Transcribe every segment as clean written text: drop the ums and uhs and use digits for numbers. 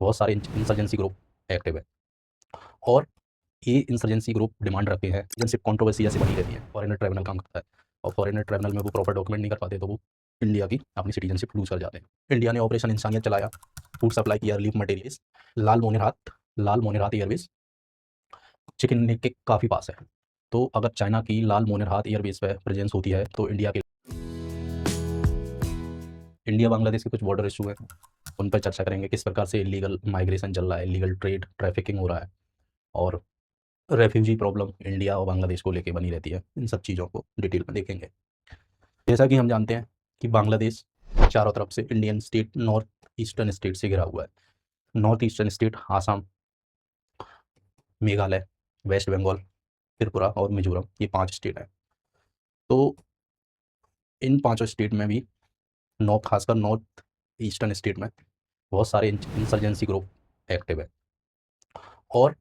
बहुत सारे insurgency group active है और ये इंसर्जेंसी ग्रुप डिमांड रखते हैं। सिटीजनशिप कंट्रोवर्सी ऐसी बनी रहती है, फॉरेनर ट्राइब्यूनल काम करता है और फॉरेनर ट्राइब्यूनल में वो प्रॉपर डॉक्यूमेंट नहीं कर पाते तो वो इंडिया की अपनी सिटीजनशिप लूज कर जाते हैं। इंडिया ने ऑपरेशन इंसानियत चलाया, फूड सप्लाई किया, रिलीफ मटेरियल्स। लाल मोनेरात एयरवेज चिकन नेक के काफ़ी पास है, तो अगर चाइना की लाल मोनेरात एयरवेज पर प्रेजेंस होती है तो इंडिया बांग्लादेश के कुछ बॉर्डर इशू हैं, उन पर चर्चा करेंगे। किस प्रकार से इलीगल माइग्रेशन चल रहा है, इलीगल ट्रेड ट्रैफिकिंग हो रहा है और रेफ्यूजी प्रॉब्लम इंडिया और बांग्लादेश को लेके बनी रहती है। इन सब चीज़ों को डिटेल में देखेंगे। जैसा कि हम जानते हैं कि बांग्लादेश चारों तरफ से Indian state north eastern state से घिरा हुआ है। North eastern state Assam, Meghalaya, West Bengal, Tripura और मिजोरम, ये 5 स्टेट हैं। तो इन पाँचों स्टेट में भी खासकर नॉर्थ ईस्टर्न स्टेट में बहुत सारे इंसर्जेंसी ग्रुप एक्टिव है और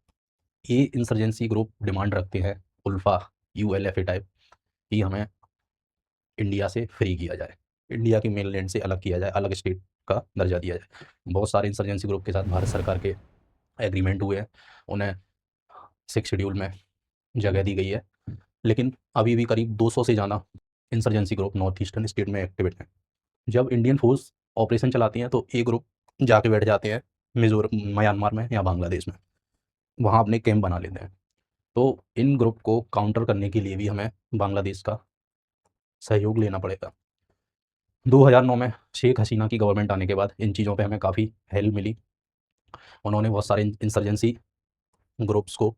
ये इंसर्जेंसी ग्रुप डिमांड रखते हैं उल्फा ULFA टाइप कि हमें इंडिया से फ्री किया जाए, इंडिया की मेन लैंड से अलग किया जाए, अलग स्टेट का दर्जा दिया जाए। बहुत सारे इंसर्जेंसी ग्रुप के साथ भारत सरकार के एग्रीमेंट हुए हैं, उन्हें 6 शेड्यूल में जगह दी गई है, लेकिन अभी भी करीब 200 से ज़्यादा insurgency group north eastern state में एक्टिवेट हैं। जब इंडियन फोर्स ऑपरेशन चलाती हैं तो ये ग्रुप जाके बैठ जाते हैं मिजोरम, म्यांमार में या बांग्लादेश में, वहाँ अपने कैंप बना लेते हैं। तो इन ग्रुप को काउंटर करने के लिए भी हमें बांग्लादेश का सहयोग लेना पड़ेगा। 2009 में शेख हसीना की गवर्नमेंट आने के बाद इन चीज़ों पे हमें काफ़ी हेल्प मिली। उन्होंने बहुत सारे इंसर्जेंसी ग्रुप्स को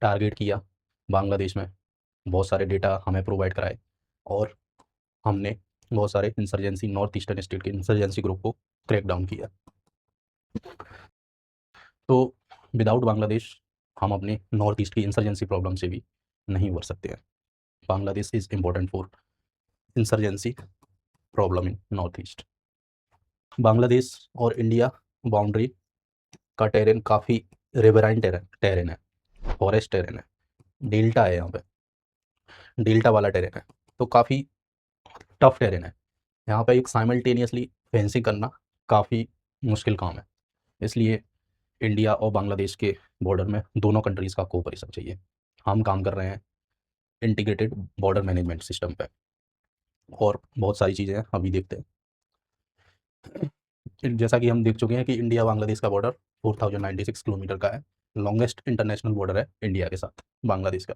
टारगेट किया बांग्लादेश में, बहुत सारे डेटा हमें प्रोवाइड कराए और हमने बहुत सारे इंसर्जेंसी नॉर्थ ईस्टर्न स्टेट के इंसर्जेंसी ग्रुप को क्रैक डाउन किया। तो विदाउट बांग्लादेश हम अपने नॉर्थ ईस्ट की इंसर्जेंसी प्रॉब्लम से भी नहीं उबर सकते हैं। Bangladesh is important for insurgency problem in north east. Bangladesh और इंडिया बाउंड्री का टेरेन काफ़ी रिवराइन टेरेन है, फॉरेस्ट टेरेन है, डेल्टा है, यहाँ पे डेल्टा वाला टेरेन है, तो काफ़ी टफ टेरेन है। यहाँ पे एक साइमल्टेनियसली फेंसिंग करना काफ़ी मुश्किल काम है, इसलिए इंडिया और बांग्लादेश के बॉर्डर में दोनों कंट्रीज़ का कोऑपरेशन चाहिए। हम काम कर रहे हैं इंटीग्रेटेड बॉर्डर मैनेजमेंट सिस्टम पे और बहुत सारी चीज़ें हैं, अभी देखते हैं। जैसा कि हम देख चुके हैं कि इंडिया बांग्लादेश का बॉर्डर 4096 किलोमीटर का है, लॉन्गेस्ट इंटरनेशनल बॉर्डर है इंडिया के साथ बांग्लादेश का।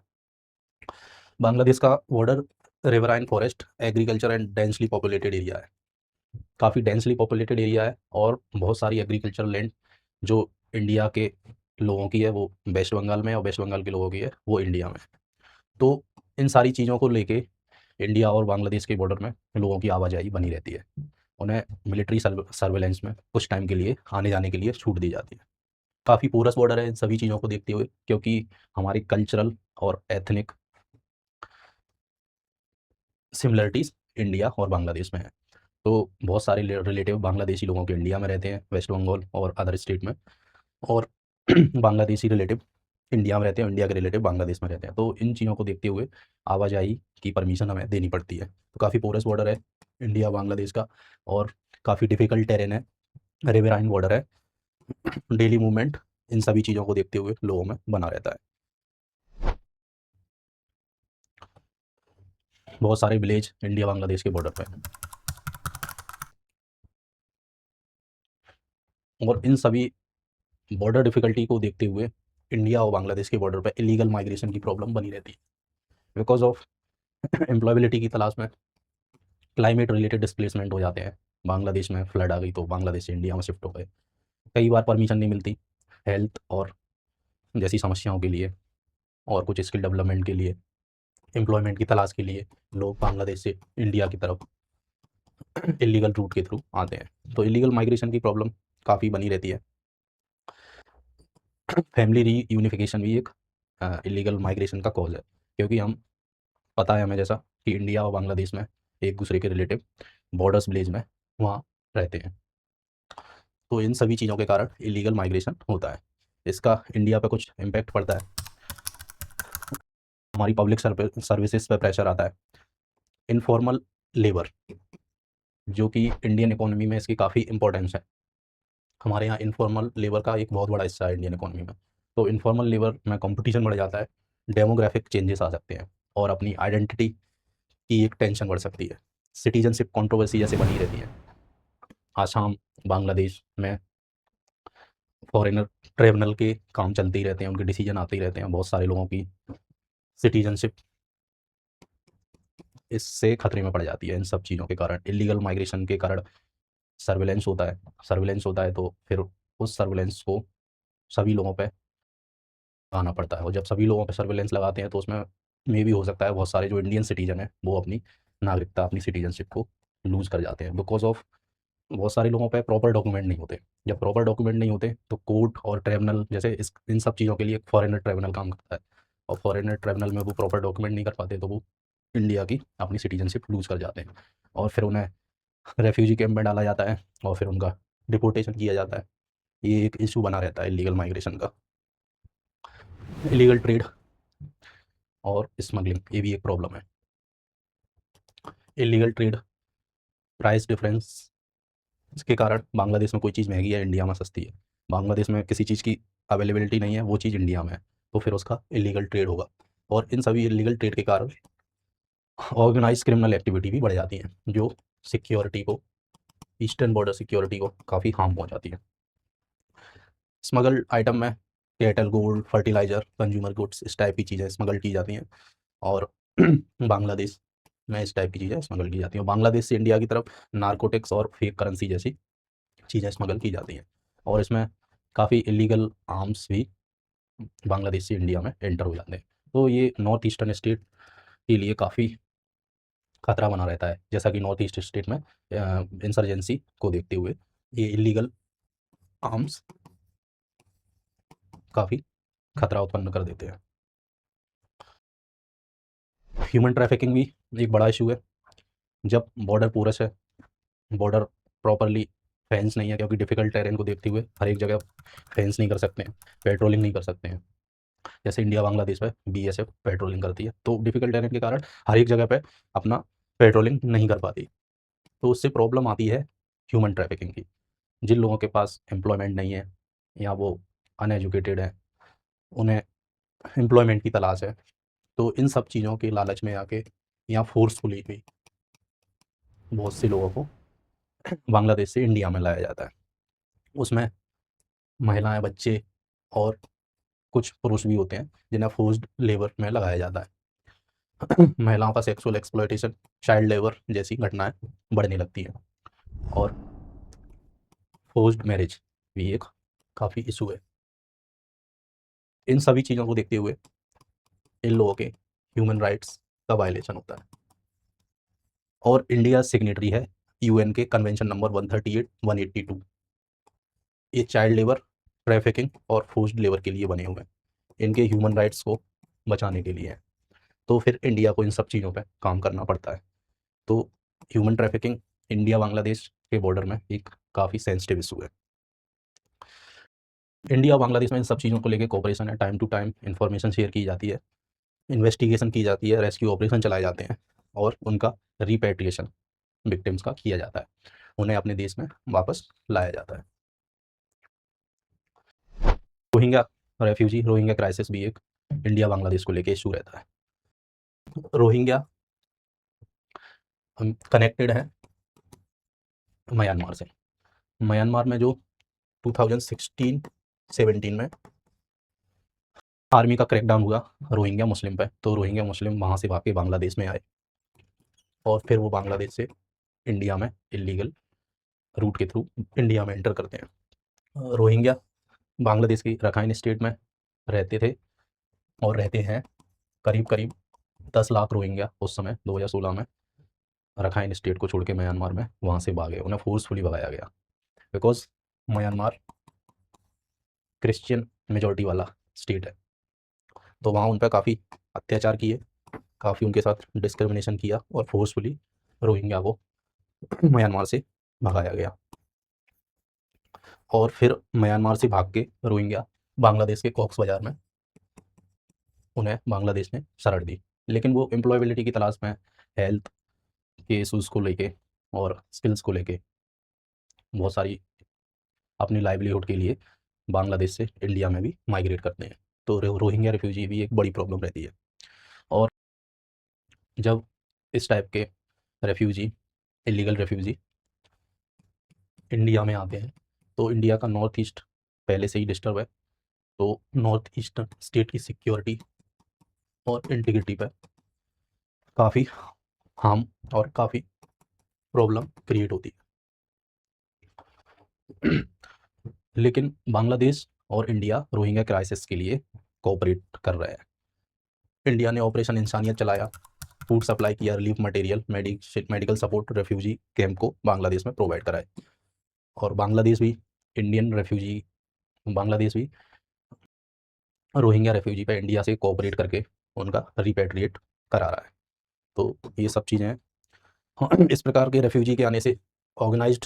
बांग्लादेश का border riverine forest, agriculture and densely populated area है, काफ़ी डेंसली पॉपुलेटेड एरिया है और बहुत सारी एग्रीकल्चर लैंड जो इंडिया के लोगों की है वो वेस्ट बंगाल में और वेस्ट बंगाल के लोगों की है वो इंडिया में। तो इन सारी चीज़ों को लेके इंडिया और बांग्लादेश के बॉर्डर में लोगों की आवाजाही बनी रहती है। उन्हें मिलिट्री सर्वेलेंस में कुछ टाइम के लिए आने जाने के लिए छूट दी जाती है। काफ़ी पोरस बॉर्डर है इन सभी चीज़ों को देखते हुए, क्योंकि हमारी कल्चरल और एथनिक सिमिलरिटीज़ इंडिया और बांग्लादेश में है। तो बहुत सारे रिलेटिव बांग्लादेशी लोगों के इंडिया में रहते हैं, वेस्ट बंगाल और अदर स्टेट में, और बांग्लादेशी रिलेटिव इंडिया में रहते हैं, इंडिया के रिलेटिव बांग्लादेश में रहते हैं। तो इन चीज़ों को देखते हुए आवाजाही की परमिशन हमें देनी पड़ती है। तो काफ़ी पोरस बॉर्डर है इंडिया बांग्लादेश का और काफ़ी डिफ़िकल्ट टेरेन है, रिवेराइन बॉर्डर है, डेली मूवमेंट इन सभी चीज़ों को देखते हुए लोगों में बना रहता है। बहुत सारे विलेज इंडिया बांग्लादेश के बॉर्डर पे हैं और इन सभी बॉर्डर डिफ़िकल्टी को देखते हुए इंडिया और बांग्लादेश के बॉर्डर पे इलीगल माइग्रेशन की प्रॉब्लम बनी रहती है। बिकॉज़ ऑफ एम्प्लॉयबिलिटी की तलाश में क्लाइमेट रिलेटेड डिस्प्लेसमेंट हो जाते हैं। बांग्लादेश में फ्लड आ गई तो बांग्लादेश से इंडिया में शिफ्ट हो गए। कई बार परमिशन नहीं मिलती, हेल्थ और जैसी समस्याओं के लिए और कुछ स्किल डेवलपमेंट के लिए, एम्प्लॉयमेंट की तलाश के लिए लोग बांग्लादेश से इंडिया की तरफ इलीगल रूट के थ्रू आते हैं। तो इलीगल माइग्रेशन की प्रॉब्लम काफ़ी बनी रहती है। फैमिली रीयूनिफिकेशन भी एक इलीगल माइग्रेशन का कॉज है, क्योंकि हम पता है हमें जैसा कि इंडिया और बांग्लादेश में एक दूसरे के रिलेटिव बॉर्डर्स विलेज में वहाँ रहते हैं। तो इन सभी चीज़ों के कारण इलीगल माइग्रेशन होता है। इसका इंडिया पे कुछ इम्पैक्ट पड़ता है, हमारी पब्लिक सर्विसेज पे प्रेशर आता है, इनफॉर्मल लेबर जो कि इंडियन इकोनॉमी में इसकी काफ़ी इंपॉर्टेंस है। हमारे यहाँ इनफॉर्मल लेबर का एक बहुत बड़ा हिस्सा है इंडियन इकोनॉमी में। तो इनफॉर्मल लेबर में कंपटीशन बढ़ जाता है, डेमोग्राफिक चेंजेस आ सकते हैं और अपनी आइडेंटिटी की एक टेंशन बढ़ सकती है। सिटीजनशिप कंट्रोवर्सी जैसे बनी रहती है। आसाम, बांग्लादेश में फॉरेनर ट्रिब्यूनल के काम चलते ही रहते हैं, उनके डिसीजन आते ही रहते हैं। बहुत सारे लोगों की सिटीजनशिप इससे खतरे में पड़ जाती है इन सब चीज़ों के कारण। इलीगल माइग्रेशन के कारण सर्विलेंस होता है तो फिर उस सर्विलेंस को सभी लोगों पे आना पड़ता है, और जब सभी लोगों पे सर्विलेंस लगाते हैं तो उसमें भी हो सकता है बहुत सारे जो इंडियन सिटीजन हैं वो अपनी नागरिकता, अपनी सिटीजनशिप को लूज़ कर जाते हैं, बिकॉज ऑफ बहुत सारे लोगों पे प्रॉपर डॉक्यूमेंट नहीं होते। जब प्रॉपर डॉक्यूमेंट नहीं होते तो कोर्ट और ट्रिब्यूनल जैसे इस इन सब चीज़ों के लिए एक फॉरेनर ट्रिब्यूनल काम करता है, और फॉरेनर ट्रिब्यूनल में वो प्रॉपर डॉक्यूमेंट नहीं कर पाते तो वो इंडिया की अपनी सिटीजनशिप लूज़ कर जाते हैं, और फिर उन्हें रेफ्यूजी कैंप में डाला जाता है और फिर उनका डिपोर्टेशन किया जाता है। ये एक इशू बना रहता है इलीगल माइग्रेशन का। इलीगल ट्रेड और स्मगलिंग, ये भी एक प्रॉब्लम है। इलीगल ट्रेड, प्राइस डिफरेंस के कारण बांग्लादेश में कोई चीज़ महंगी है, इंडिया में सस्ती है। बांग्लादेश में किसी चीज़ की अवेलेबिलिटी नहीं है, वो चीज़ इंडिया में है, तो फिर उसका इलीगल ट्रेड होगा। और इन सभी इलीगल ट्रेड के कारण ऑर्गेनाइज क्रिमिनल एक्टिविटी भी बढ़ जाती है, जो सिक्योरिटी को, ईस्टर्न बॉर्डर सिक्योरिटी को काफ़ी हार्म पहुंचाती है। स्मगल्ड आइटम में cattle, gold, fertilizer, consumer goods, इस टाइप की चीज़ें स्मगल की जाती हैं, और बांग्लादेश में इस टाइप की चीज़ें स्मगल की जाती हैं। और बांग्लादेश से इंडिया की तरफ नारकोटिक्स और फेक करेंसी जैसी चीज़ें स्मगल की जाती हैं, और इसमें काफ़ी इलीगल आर्म्स भी बांग्लादेश से इंडिया में एंटर हो जाते हैं। तो ये नॉर्थ ईस्टर्न स्टेट के लिए काफ़ी खतरा बना रहता है, जैसा कि नॉर्थ ईस्ट स्टेट में इंसर्जेंसी को देखते हुए ये इलीगल आर्म्स काफ़ी खतरा उत्पन्न कर देते हैं। ह्यूमन ट्रैफिकिंग भी एक बड़ा इशू है। जब बॉर्डर पोरस है, बॉर्डर प्रॉपरली फेंस नहीं है, क्योंकि डिफ़िकल्ट टेरेन को देखते हुए हर एक जगह फेंस नहीं कर सकते हैं, पेट्रोलिंग नहीं कर सकते हैं। जैसे इंडिया बांग्लादेश में बीएसएफ पेट्रोलिंग करती है, तो डिफ़िकल्ट टेरेन के कारण हर एक जगह पे अपना पेट्रोलिंग नहीं कर पाती, तो उससे प्रॉब्लम आती है ह्यूमन ट्रैफिकिंग की। जिन लोगों के पास एम्प्लॉयमेंट नहीं है या वो अनएजुकेटेड हैं, उन्हें एम्प्लॉयमेंट की तलाश है, तो इन सब चीज़ों के लालच में आके या फोर्सफुली भी बहुत से लोगों को बांग्लादेश से इंडिया में लाया जाता है। उसमें महिलाएं, बच्चे और कुछ पुरुष भी होते हैं जिन्हें फोर्स्ड लेबर में लगाया जाता है। महिलाओं का सेक्सुअल एक्सप्लॉयटेशन, चाइल्ड लेबर जैसी घटनाएं बढ़ने लगती हैं, और फोर्स्ड मैरिज भी एक काफ़ी इशू है। इन सभी चीज़ों को देखते हुए इन लोगों के ह्यूमन राइट्स का वायलेशन होता है। और इंडिया सिग्नेटरी है यूएन के कन्वेंशन नंबर 138, 182। ये चाइल्ड लेबर, ट्रैफिकिंग और फोर्स्ड लेबर के लिए बने हुए हैं, इनके ह्यूमन राइट्स को बचाने के लिए है। तो फिर इंडिया को इन सब चीज़ों पे काम करना पड़ता है। तो ह्यूमन ट्रैफिकिंग इंडिया बांग्लादेश के बॉर्डर में एक काफ़ी सेंसिटिव इशू है। इंडिया बांग्लादेश में इन सब चीज़ों को लेकर कोऑपरेशन है, time to time information share की जाती है, इन्वेस्टिगेशन की जाती है, रेस्क्यू ऑपरेशन चलाए जाते हैं, और उनका रिपेट्रिएशन विक्टिम्स का किया जाता है, उन्हें अपने देश में वापस लाया जाता है। रोहिंग्या रोहिंग्या क्राइसिस भी एक इंडिया बांग्लादेश को लेकर इशू रहता है। रोहिंग्या कनेक्टेड है म्यांमार से। म्यांमार में जो 2016-17 में आर्मी का क्रैकडाउन हुआ रोहिंग्या मुस्लिम पे, तो रोहिंग्या मुस्लिम वहाँ से भाग के बांग्लादेश में आए, और फिर वो बांग्लादेश से इंडिया में इलीगल रूट के थ्रू इंडिया में एंटर करते हैं। रोहिंग्या बांग्लादेश की रखाइन स्टेट में रहते थे और रहते हैं। करीब करीब 10 लाख रोहिंग्या उस समय 2016 में रखाइन स्टेट को छोड़ के म्यांमार में वहाँ से भागे, उन्हें फोर्सफुली भगाया गया, बिकॉज म्यांमार क्रिश्चियन मेजॉरिटी वाला स्टेट है। तो वहाँ उन पर काफ़ी अत्याचार किए, काफ़ी उनके साथ डिस्क्रिमिनेशन किया, और फोर्सफुली रोहिंग्या को म्यांमार से भगाया गया। और फिर म्यांमार से भाग के रोहिंग्या बांग्लादेश के कॉक्स बाज़ार में उन्हें बांग्लादेश ने शरण दी, लेकिन वो एम्प्लॉयबिलिटी की तलाश में, हेल्थ के इशूज़ को लेके और स्किल्स को लेके बहुत सारी अपनी लाइवलीहुड के लिए बांग्लादेश से इंडिया में भी माइग्रेट करते हैं। तो रोहिंग्या रेफ्यूजी भी एक बड़ी प्रॉब्लम रहती है। और जब इस टाइप के रेफ्यूजी, इलीगल रेफ्यूजी इंडिया में आते हैं तो इंडिया का नॉर्थ ईस्ट पहले से ही डिस्टर्ब है, तो नॉर्थ ईस्टर्न स्टेट की सिक्योरिटी और इंटीग्रिटी पर काफ़ी हार्म और काफ़ी प्रॉब्लम क्रिएट होती है। लेकिन बांग्लादेश और इंडिया रोहिंग्या क्राइसिस के लिए कोऑपरेट कर रहे हैं। इंडिया ने ऑपरेशन इंसानियत चलाया, फूड सप्लाई किया, relief material, medical support refugee camp को बांग्लादेश में प्रोवाइड कराए। और बांग्लादेश भी इंडियन रेफ्यूजी बांग्लादेश भी रोहिंग्या रेफ्यूजी पे इंडिया से कोऑपरेट करके उनका रिपेट्रिएट करा रहा है। तो ये सब चीज़ें हैं। इस प्रकार के रेफ्यूजी के आने से ऑर्गेनाइज्ड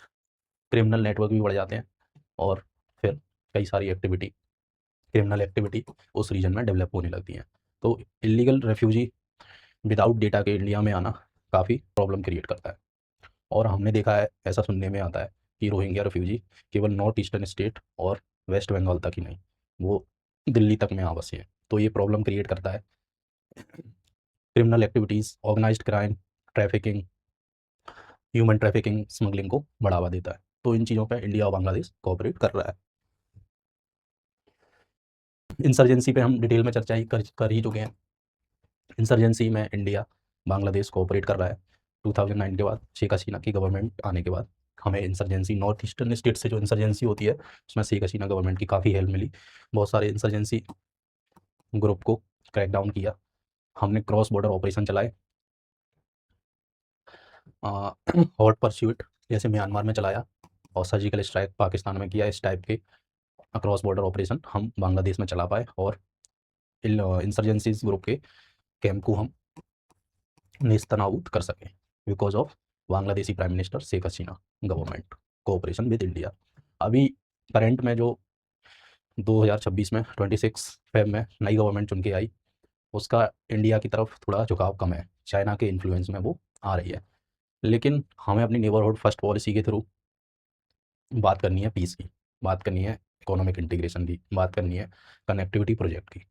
क्रिमिनल नेटवर्क भी बढ़ जाते हैं और फिर कई सारी क्रिमिनल एक्टिविटी उस रीजन में डेवलप होने लगती हैं। तो इलीगल रेफ्यूजी विदाउट डेटा के इंडिया में आना काफ़ी प्रॉब्लम क्रिएट करता है। और हमने देखा है, ऐसा सुनने में आता है कि रोहिंग्या रेफ्यूजी केवल नॉर्थ ईस्टर्न स्टेट और वेस्ट बंगाल तक ही नहीं, वो दिल्ली तक में आ बसे हैं। तो ये प्रॉब्लम क्रिएट करता है। Criminal activities, organized crime, trafficking, human trafficking, smuggling को बढ़ावा देता है। तो इन चीज़ों पर इंडिया और बांग्लादेश कोऑपरेट कर रहा है। इंसर्जेंसी पे हम डिटेल में चर्चा कर ही चुके हैं। इंसर्जेंसी में इंडिया बांग्लादेश कोऑपरेट कर रहा है। 2009 के बाद, शेख हसीना की गवर्नमेंट आने के बाद हमें इंसर्जेंसी नॉर्थ ईस्टर्न स्टेट से जो इंसर्जेंसी होती है उसमें शेख हसीना गवर्नमेंट की काफ़ी हेल्प मिली। बहुत सारे इंसर्जेंसी ग्रुप को क्रैक डाउन किया। हमने क्रॉस बॉर्डर ऑपरेशन चलाए, हॉट परस्यूट जैसे म्यांमार में चलाया और सर्जिकल स्ट्राइक पाकिस्तान में किया। इस टाइप के क्रॉस बॉर्डर ऑपरेशन हम बांग्लादेश में चला पाए और इंसर्जेंसी ग्रुप के कैंप को हम नेस्तनाबूद कर सकें because of Bangladeshi prime minister Sheikh Hasina government cooperation with India. अभी करंट में जो 2026 में 26 फेब में नई गवर्नमेंट चुन के आई, उसका इंडिया की तरफ थोड़ा झुकाव कम है, चाइना के इन्फ्लुएंस में वो आ रही है। लेकिन हमें अपनी नेबरहुड फर्स्ट पॉलिसी के थ्रू बात करनी है पीस की, बात करनी है इकोनॉमिक इंटीग्रेशन की, बात करनी है कनेक्टिविटी प्रोजेक्ट की।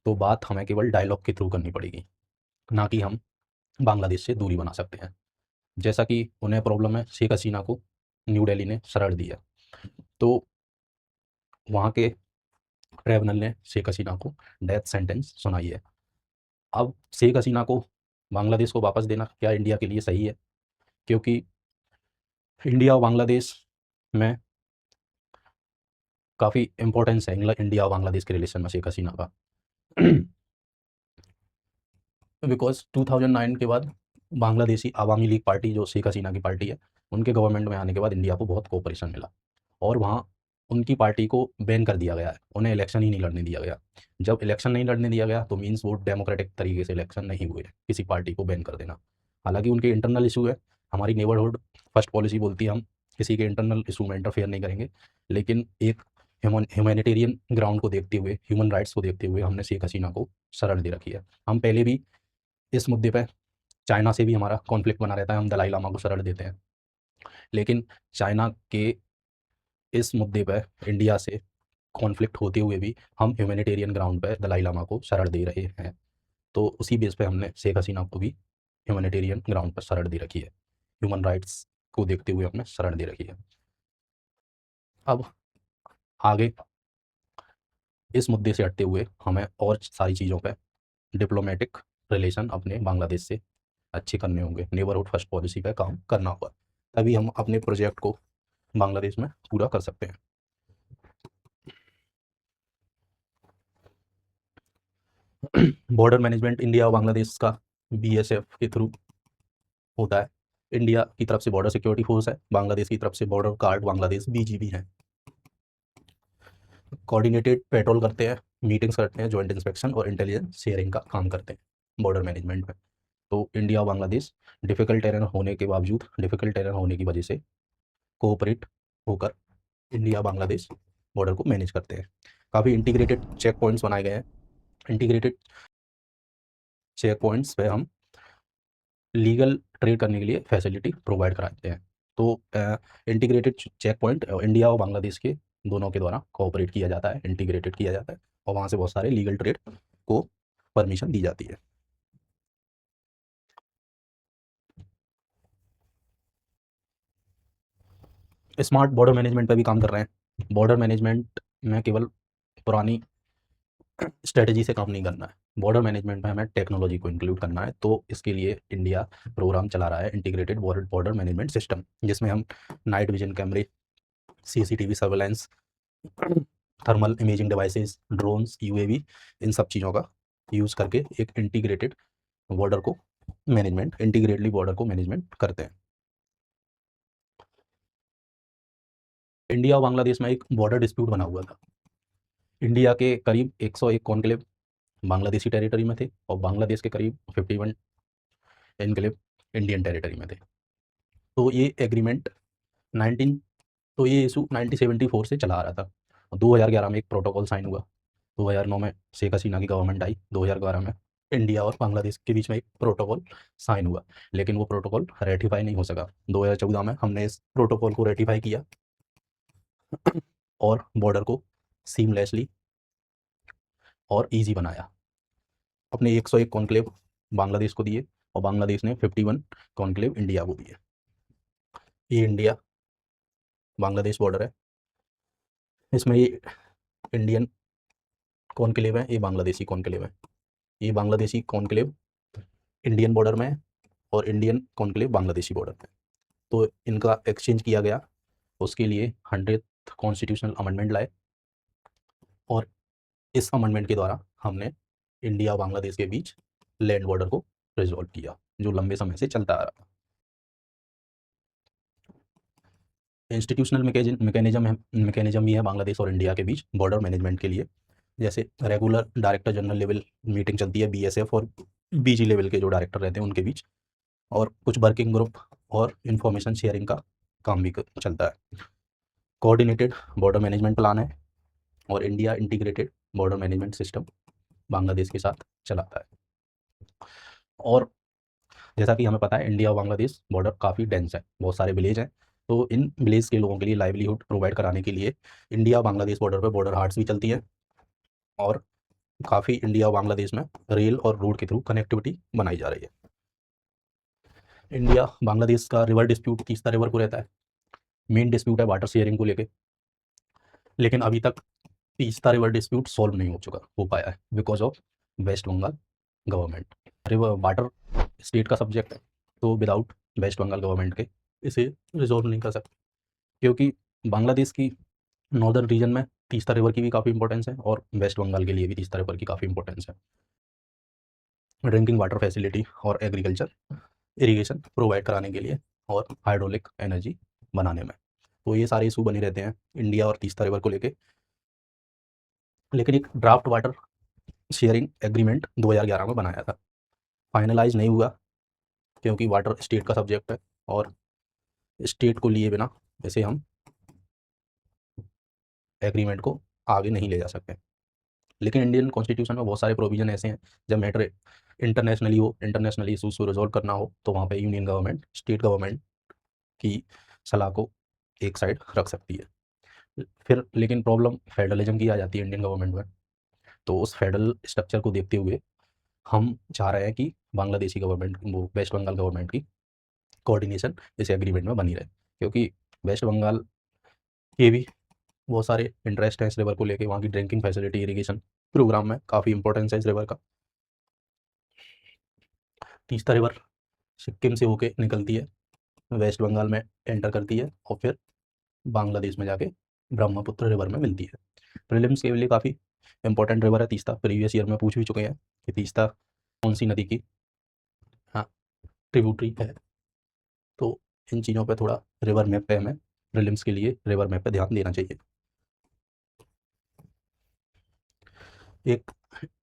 तो बात हमें केवल डायलॉग के थ्रू करनी पड़ेगी, ना कि हम बांग्लादेश से दूरी बना सकते हैं। जैसा कि उन्हें प्रॉब्लम है, शेख हसीना को न्यू दिल्ली ने शरण दिया, तो वहाँ के ट्रिब्यूनल ने शेख हसीना को डेथ सेंटेंस सुनाई है। अब शेख हसीना को बांग्लादेश को वापस देना क्या इंडिया के लिए सही है? क्योंकि इंडिया और बांग्लादेश में काफ़ी इंपॉर्टेंस है इंडिया और बांग्लादेश के रिलेशन में शेख हसीना का। बिकॉज 2009 के बाद बांग्लादेशी आवामी लीग पार्टी जो शेख हसीना की पार्टी है, उनके गवर्नमेंट में आने के बाद इंडिया को बहुत कोऑपरेशन मिला और वहाँ उनकी पार्टी को बैन कर दिया गया है, उन्हें इलेक्शन ही नहीं लड़ने दिया गया। जब इलेक्शन नहीं लड़ने दिया गया तो मीन्स वो डेमोक्रेटिक तरीके से इलेक्शन नहीं हुए, किसी पार्टी को बैन कर देना। हालांकि उनके इंटरनल इशू है, हमारी नेबरहुड फर्स्ट पॉलिसी बोलती है हम किसी के इंटरनल इशू में इंटरफेयर नहीं करेंगे, लेकिन एक ह्यूमैनिटेरियन ग्राउंड को देखते हुए, ह्यूमन राइट्स को देखते हुए हमने शेख हसीना को शरण दे रखी है। हम पहले भी इस मुद्दे पे चाइना से भी हमारा कॉन्फ्लिक्ट बना रहता है, हम दलाई लामा को शरण देते हैं, लेकिन चाइना के इस मुद्दे पर इंडिया से कॉन्फ्लिक्ट होते हुए भी हम ह्यूमैनिटेरियन ग्राउंड पर दलाई लामा को शरण दे रहे हैं। तो उसी बेस पे हमने शेख हसीना को भी ह्यूमैनिटेरियन ग्राउंड पर शरण दे रखी है, ह्यूमन राइट्स को देखते हुए हमने शरण दे रखी है। अब आगे इस मुद्दे से हटते हुए हमें और सारी चीज़ों पे डिप्लोमेटिक रिलेशन अपने बांग्लादेश से अच्छे करने होंगे, नेबरहुड फर्स्ट पॉलिसी पे काम करना होगा, तभी हम अपने प्रोजेक्ट को बांग्लादेश में पूरा कर सकते हैं। बॉर्डर मैनेजमेंट इंडिया और बांग्लादेश का बीएसएफ के थ्रू होता है। इंडिया की तरफ से बॉर्डर सिक्योरिटी फोर्स है, बांग्लादेश की तरफ से बॉर्डर गार्ड बांग्लादेश बीजीबी है। कोऑर्डिनेटेड पेट्रोल करते हैं, मीटिंग्स करते हैं, जॉइंट इंस्पेक्शन और इंटेलिजेंस शेयरिंग का काम करते हैं बॉर्डर मैनेजमेंट में। तो इंडिया और बांग्लादेश डिफ़िकल्ट टेरेन होने के बावजूद, डिफ़िकल्ट टेरेन होने की वजह से कोऑपरेट होकर इंडिया बांग्लादेश बॉर्डर को मैनेज करते हैं। काफ़ी इंटीग्रेटेड चेक पॉइंट्स बनाए गए हैं। इंटीग्रेटेड चेक पॉइंट्स पे हम लीगल ट्रेड करने के लिए फैसिलिटी प्रोवाइड कराते हैं। तो इंटीग्रेटेड चेक पॉइंट इंडिया और बांग्लादेश के दोनों के द्वारा कोऑपरेट किया जाता है, इंटीग्रेटेड किया जाता है, और वहाँ से बहुत सारे लीगल ट्रेड को परमिशन दी जाती है। स्मार्ट बॉर्डर मैनेजमेंट पर भी काम कर रहे हैं। बॉर्डर मैनेजमेंट में केवल पुरानी स्ट्रेटजी से काम नहीं करना है, बॉर्डर मैनेजमेंट में हमें टेक्नोलॉजी को इंक्लूड करना है। तो इसके लिए इंडिया प्रोग्राम चला रहा है इंटीग्रेटेड बॉर्डर मैनेजमेंट सिस्टम, जिसमें हम नाइट विजन कैमरे, CCTV surveillance, thermal imaging devices, drones, UAV, इन सब चीज़ों का यूज़ करके एक इंटीग्रेटेड बॉर्डर को इंटीग्रेटली बॉर्डर को मैनेजमेंट करते हैं। इंडिया और बांग्लादेश में एक बॉर्डर डिस्प्यूट बना हुआ था। इंडिया के करीब 101 कॉन्क्लेव बांग्लादेशी टेरिटरी में थे और बांग्लादेश के करीब 51 एनक्लेव इंडियन टेरिटरी में थे। तो ये एग्रीमेंट 19 तो ये इशू 1974 से चला आ रहा था। 2011 में एक प्रोटोकॉल साइन हुआ। 2009 में शेख हसीना की गवर्नमेंट आई। 2011 में इंडिया और बांग्लादेश के बीच में एक प्रोटोकॉल साइन हुआ, लेकिन वो प्रोटोकॉल रेटिफाई नहीं हो सका। 2014 में हमने इस प्रोटोकॉल को रेटिफाई किया और बॉर्डर को सीमलेसली और इजी बनाया। अपने 101 कॉन्क्लेव बांग्लादेश को दिए और बांग्लादेश ने 51 कॉन्क्लेव इंडिया को दिए। ये इंडिया बांग्लादेश बॉर्डर है। इसमें ये इंडियन कॉन्क्लेव है, ये बांग्लादेशी कॉन्क्लेव है। ये बांग्लादेशी कॉन्क्लेव इंडियन बॉर्डर में है और इंडियन कॉन्क्लेव बांग्लादेशी बॉर्डर में। तो इनका एक्सचेंज किया गया। उसके लिए 100th कॉन्स्टिट्यूशनल अमेंडमेंट लाए और इस अमेंडमेंट के द्वारा हमने इंडिया और बांग्लादेश के बीच लैंड बॉर्डर को रिजॉल्व किया, जो लंबे समय से चलता आ रहा था। इंस्टीट्यूशनल मैकेनिज्म भी है बांग्लादेश और इंडिया के बीच बॉर्डर मैनेजमेंट के लिए। जैसे regular director general level meeting चलती है, बीएसएफ और बीजी लेवल के जो डायरेक्टर रहते हैं उनके बीच, और कुछ वर्किंग ग्रुप और इंफॉर्मेशन शेयरिंग का काम भी चलता है। कोऑर्डिनेटेड बॉर्डर मैनेजमेंट प्लान है और India integrated border management system Bangladesh के साथ चलाता है। और जैसा कि हमें पता है इंडिया और बांग्लादेश बॉर्डर काफ़ी डेंस है, बहुत सारे विलेज हैं। तो इन विलेज के लोगों के लिए लाइवलीहुड प्रोवाइड कराने के लिए इंडिया बांग्लादेश बॉर्डर पर बॉर्डर हाट्स भी चलती हैं और काफ़ी इंडिया और बांग्लादेश में रेल और रोड के थ्रू कनेक्टिविटी बनाई जा रही है। इंडिया बांग्लादेश का रिवर डिस्प्यूट तीस्ता रिवर को रहता है। मेन डिस्प्यूट है वाटर शेयरिंग को लेके, लेकिन अभी तक तीस्ता रिवर डिस्प्यूट सॉल्व नहीं हो पाया है because of West Bengal government. River water state का सब्जेक्ट है, तो विदाउट वेस्ट बंगाल गवर्नमेंट के इसे रिजॉल्व नहीं कर सकते, क्योंकि बांग्लादेश की नॉर्दर्न रीजन में तीस्ता रिवर की भी काफ़ी इंपॉर्टेंस है और वेस्ट बंगाल के लिए भी तीस्ता रिवर की काफ़ी इंपॉर्टेंस है ड्रिंकिंग वाटर फैसिलिटी और एग्रीकल्चर इरिगेशन प्रोवाइड कराने के लिए और हाइड्रोलिक एनर्जी बनाने में। तो ये सारे इशू बने रहते हैं इंडिया और तीस्ता रिवर को लेके। लेकिन एक ड्राफ्ट वाटर शेयरिंग एग्रीमेंट 2011 में बनाया था, फाइनलाइज नहीं हुआ क्योंकि वाटर स्टेट का सब्जेक्ट है और स्टेट को लिए बिना इसे हम एग्रीमेंट को आगे नहीं ले जा सकते। लेकिन इंडियन कॉन्स्टिट्यूशन में बहुत सारे प्रोविजन ऐसे हैं, जब मैटर इंटरनेशनली इशूज़ को रिजॉल्व करना हो तो वहाँ पे यूनियन गवर्नमेंट स्टेट गवर्नमेंट की सलाह को एक साइड रख सकती है। फिर लेकिन प्रॉब्लम फेडरलिज्म की आ जाती है इंडियन गवर्नमेंट में। तो उस फेडरल स्ट्रक्चर को देखते हुए हम चाह रहे हैं कि बांग्लादेशी गवर्नमेंट, वो वेस्ट बंगाल गवर्नमेंट की कोऑर्डिनेशन इस एग्रीमेंट में बनी रहे, क्योंकि वेस्ट बंगाल के भी बहुत सारे इंटरेस्ट हैं इस रिवर को लेके। वहाँ की ड्रिंकिंग फैसिलिटी, इरिगेशन प्रोग्राम में काफ़ी इंपॉर्टेंस है इस रिवर का। तीस्ता रिवर सिक्किम से होके निकलती है, वेस्ट बंगाल में एंटर करती है और फिर बांग्लादेश में जाके ब्रह्मपुत्र रिवर में मिलती है। प्रीलिम्स के लिए काफ़ी इंपॉर्टेंट रिवर है तीस्ता, प्रीवियस ईयर में पूछ भी चुके हैं कि तीस्ता कौन सी नदी की हाँ ट्रिब्यूटरी है। तो इन चीज़ों पे थोड़ा रिवर मैप पे हमें प्रीलिम्स के लिए रिवर मैप पे ध्यान देना चाहिए। एक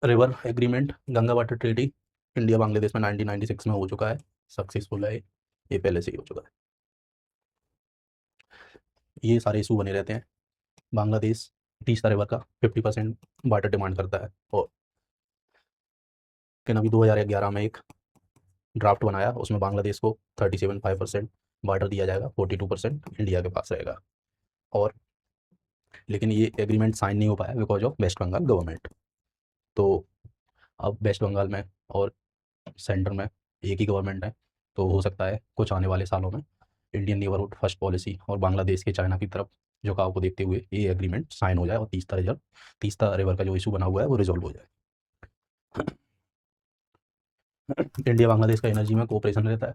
river agreement Ganga water treaty India Bangladesh में 1996 में हो चुका है, सक्सेसफुल है ये पहले से ही हो चुका है। ये सारे इशू बने रहते हैं। बांग्लादेश तीस्ता रिवर का 50% वाटर डिमांड करता है और लेकिन अभी 2011 में एक ड्राफ्ट बनाया, उसमें बांग्लादेश को 37.5% बॉर्डर दिया जाएगा, 42% इंडिया के पास रहेगा। और लेकिन ये एग्रीमेंट साइन नहीं हो पाया because of West Bengal government. तो अब वेस्ट बंगाल में और सेंटर में एक ही गवर्नमेंट है, तो हो सकता है कुछ आने वाले सालों में इंडियन नेबरहुड फर्स्ट पॉलिसी और बांग्लादेश के चाइना की तरफ झुकाव को देखते हुए ये एग्रीमेंट साइन हो जाए और तीस्ता रिवर का जो इशू बना हुआ है वो रिजॉल्व हो जाए। इंडिया बांग्लादेश का एनर्जी में कोऑपरेशन रहता है।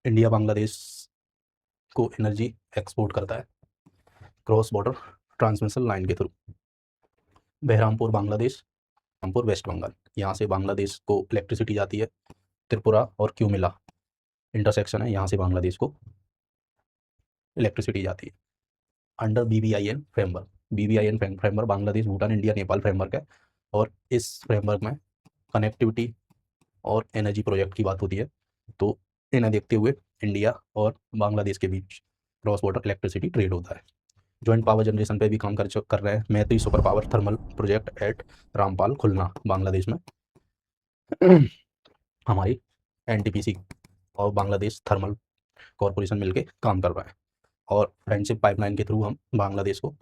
इंडिया बांग्लादेश को एनर्जी एक्सपोर्ट करता है क्रॉस बॉर्डर ट्रांसमिशन लाइन के थ्रू। बहरामपुर बांग्लादेश, रामपुर वेस्ट बंगाल, यहाँ से बांग्लादेश को इलेक्ट्रिसिटी जाती है। त्रिपुरा और क्यूमिला इंटरसेक्शन है, यहाँ से बांग्लादेश को इलेक्ट्रिसिटी जाती है under BBIN framework. BBIN framework Bangladesh, Bhutan, India, Nepal framework है। और इस फ्रेमवर्क में कनेक्टिविटी और एनर्जी प्रोजेक्ट की बात होती है। तो इन्हें देखते हुए इंडिया और बांग्लादेश के बीच क्रॉस बॉर्डर इलेक्ट्रिसिटी ट्रेड होता है। जॉइंट पावर जनरेशन पे भी काम कर रहे हैं। Maitree super power thermal project at Rampal Khulna Bangladesh में हमारी NTPC और बांग्लादेश थर्मल कॉरपोरेशन मिलके काम कर रहा है। और फ्रेंडशिप पाइपलाइन के थ्रू हम बांग्लादेश को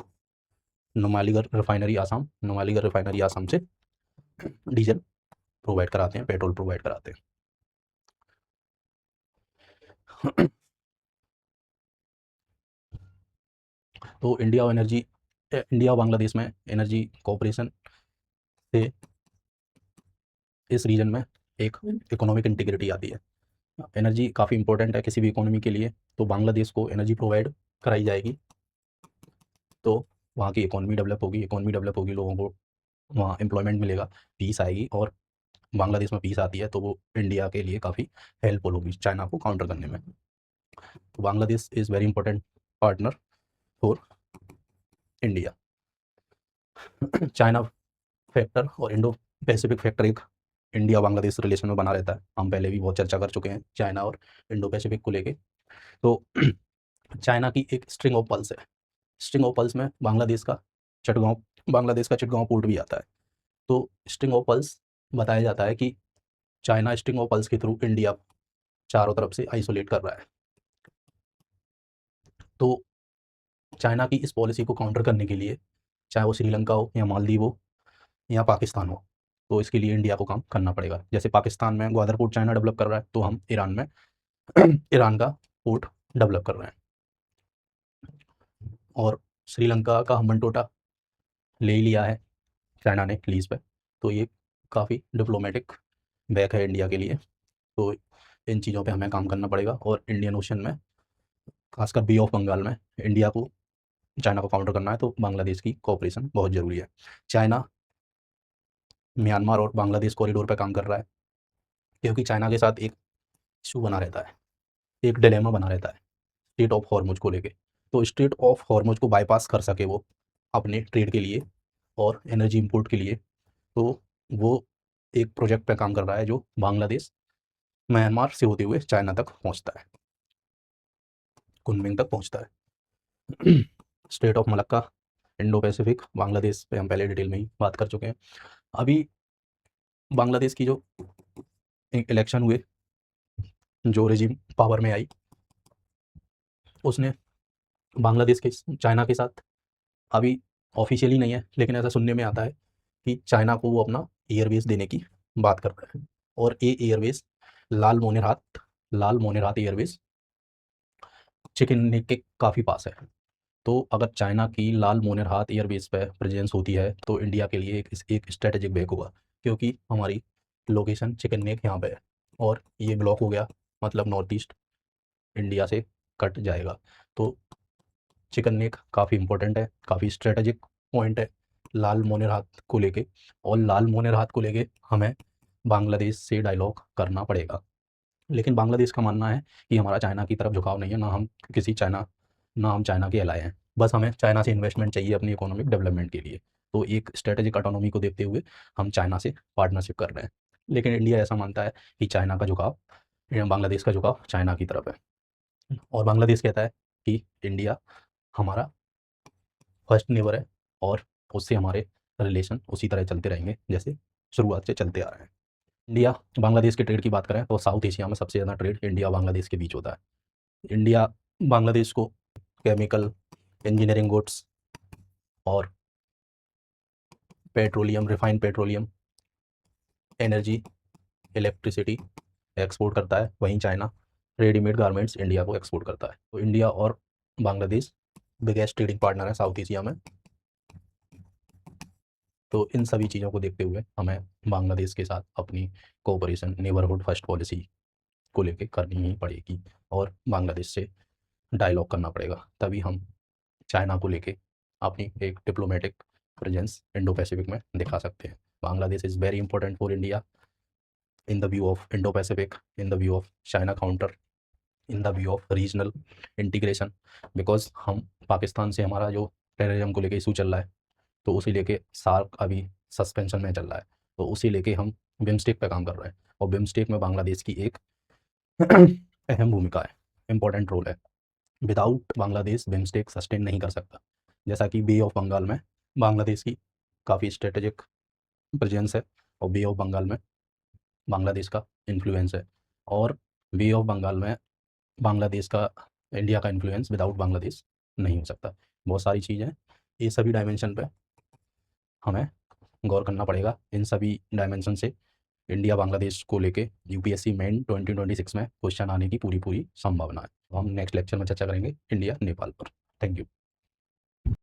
नुमालीगढ़ रिफाइनरी आसाम से डीजल प्रोवाइड कराते हैं, पेट्रोल प्रोवाइड कराते हैं। तो इंडिया और बांग्लादेश में एनर्जी कोऑपरेशन से इस रीजन में एक इकोनॉमिक इंटीग्रिटी आती है। एनर्जी काफ़ी इंपॉर्टेंट है किसी भी इकोनॉमी के लिए, तो बांग्लादेश को एनर्जी प्रोवाइड कराई जाएगी तो वहाँ की इकोनॉमी डेवलप होगी, लोगों को वहाँ एम्प्लॉयमेंट मिलेगा, पीस आएगी। और बांग्लादेश में पीस आती है तो वो इंडिया के लिए काफ़ी हेल्पफुल होगी चाइना को काउंटर करने में। तो Bangladesh is very important partner for India. China factor और इंडो पैसिफिक फैक्टर एक इंडिया बांग्लादेश रिलेशन में बना रहता है। हम पहले भी बहुत चर्चा कर चुके हैं चाइना और इंडो पैसिफिक को लेके। तो चाइना की एक स्ट्रिंग ऑफ पल्स है। स्ट्रिंग ऑफ पल्स में बांग्लादेश का चिटगांव पोर्ट भी आता है। तो स्ट्रिंग ऑफ पल्स बताया जाता है कि चाइना स्ट्रिंग ऑफ पल्स के थ्रू इंडिया चारों तरफ से आइसोलेट कर रहा है। तो चाइना की इस पॉलिसी को काउंटर करने के लिए, चाहे वो श्रीलंका हो या मालदीव हो या पाकिस्तान हो, तो इसके लिए इंडिया को काम करना पड़ेगा। जैसे पाकिस्तान में ग्वादर पोर्ट चाइना डेवलप कर रहा है, तो हम ईरान में ईरान का पोर्ट डेवलप कर रहे हैं। और श्रीलंका का हम्बनटोटा ले ही लिया है चाइना ने लीज पे, तो ये काफ़ी डिप्लोमेटिक बैक है इंडिया के लिए। तो इन चीज़ों पे हमें काम करना पड़ेगा। और इंडियन ओशन में, खासकर बे ऑफ बंगाल में, इंडिया को चाइना को काउंटर करना है तो बांग्लादेश की कोऑपरेशन बहुत ज़रूरी है। चाइना म्यांमार और बांग्लादेश कॉरिडोर पर काम कर रहा है क्योंकि चाइना के साथ एक इशू बना रहता है, एक डिलेमा बना रहता है स्ट्रेट ऑफ हॉर्मुज को लेके। तो स्ट्रेट ऑफ हॉर्मुज को बाईपास कर सके वो अपने ट्रेड के लिए और एनर्जी इंपोर्ट के लिए, तो वो एक प्रोजेक्ट पे काम कर रहा है जो बांग्लादेश म्यांमार से होते हुए चाइना तक पहुंचता है, कुनमिंग तक पहुंचता है। Straight of Malacca, Indo Pacific, Bangladesh पे हम पहले डिटेल में ही बात कर चुके हैं। अभी बांग्लादेश की जो इलेक्शन हुए, जो रेजिम पावर में आई, उसने बांग्लादेश के चाइना के साथ, अभी ऑफिशियली नहीं है लेकिन ऐसा सुनने में आता है कि चाइना को वो अपना एयरबेस देने की बात कर रहा है। और ये एयरबेस लाल मोनेरात एयरबेस चिकन नेक के काफ़ी पास है। तो अगर चाइना की लाल मोनेरात एयरबेस पे प्रेजेंस होती है तो इंडिया के लिए एक स्ट्रेटेजिक बैक होगा, क्योंकि हमारी लोकेशन चिकन नेक यहाँ पे है और ये ब्लॉक हो गया मतलब नॉर्थ ईस्ट इंडिया से कट जाएगा। तो चिकन नेक काफ़ी इंपॉर्टेंट है, काफ़ी स्ट्रेटेजिक पॉइंट है लाल मोनेरात को लेके। और लाल मोनेरात को लेके हमें बांग्लादेश से डायलॉग करना पड़ेगा। लेकिन बांग्लादेश का मानना है कि हमारा चाइना की तरफ झुकाव नहीं है, ना हम चाइना के एलाय हैं, बस हमें चाइना से इन्वेस्टमेंट चाहिए अपनी इकोनॉमिक डेवलपमेंट के लिए। तो एक स्ट्रेटेजिक ऑटोनॉमी को देखते हुए हम चाइना से पार्टनरशिप कर रहे हैं। लेकिन इंडिया ऐसा मानता है कि बांग्लादेश का झुकाव चाइना की तरफ है। और बांग्लादेश कहता है कि इंडिया हमारा फर्स्ट नेबर है और उससे हमारे रिलेशन उसी तरह चलते रहेंगे जैसे शुरुआत से चलते आ रहे हैं। इंडिया बांग्लादेश के ट्रेड की बात करें तो साउथ एशिया में सबसे ज़्यादा ट्रेड इंडिया बांग्लादेश के बीच होता है। इंडिया बांग्लादेश को केमिकल, इंजीनियरिंग गुड्स और petroleum, refined petroleum, energy, electricity export करता है। वहीं चाइना रेडीमेड गारमेंट्स इंडिया को एक्सपोर्ट करता है। तो इंडिया और बांग्लादेश बिगेस्ट ट्रेडिंग पार्टनर है साउथ एशिया में। तो इन सभी चीज़ों को देखते हुए हमें बांग्लादेश के साथ अपनी कोऑपरेशन नेबरहुड फर्स्ट पॉलिसी को लेके करनी ही पड़ेगी और बांग्लादेश से डायलॉग करना पड़ेगा, तभी हम चाइना को लेके अपनी एक डिप्लोमेटिक प्रेजेंस इंडो पैसिफिक में दिखा सकते हैं। Bangladesh is very important for India in the view of Indo Pacific, in the view of China counter, in the view of regional integration. Because हम पाकिस्तान से हमारा जो टेररिज्म को लेके इशू चल रहा है, तो उसे लेके सार्क अभी सस्पेंशन में चल रहा है, तो उसे लेके हम बिम्स्टेक पे काम कर रहे हैं और बिम्स्टेक में बांग्लादेश की एक अहम भूमिका है, इम्पोर्टेंट रोल है। विदाउट बांग्लादेश बिम्स्टेक सस्टेन नहीं कर सकता। जैसा कि बे ऑफ बंगाल में बांग्लादेश की काफ़ी स्ट्रेटेजिक प्रेजेंस है और बे ऑफ बंगाल में बांग्लादेश का इन्फ्लुएंस है, और बे ऑफ बंगाल में बांग्लादेश का, इंडिया का इन्फ्लुएंस विदाउट बांग्लादेश नहीं हो सकता। बहुत सारी चीज़ें, ये सभी डायमेंशन पे हमें गौर करना पड़ेगा। इन सभी डायमेंशन से इंडिया बांग्लादेश को लेके यूपीएससी मेन 2026 में क्वेश्चन आने की पूरी पूरी संभावना है। तो हम नेक्स्ट लेक्चर में चर्चा करेंगे इंडिया नेपाल पर। Thank you.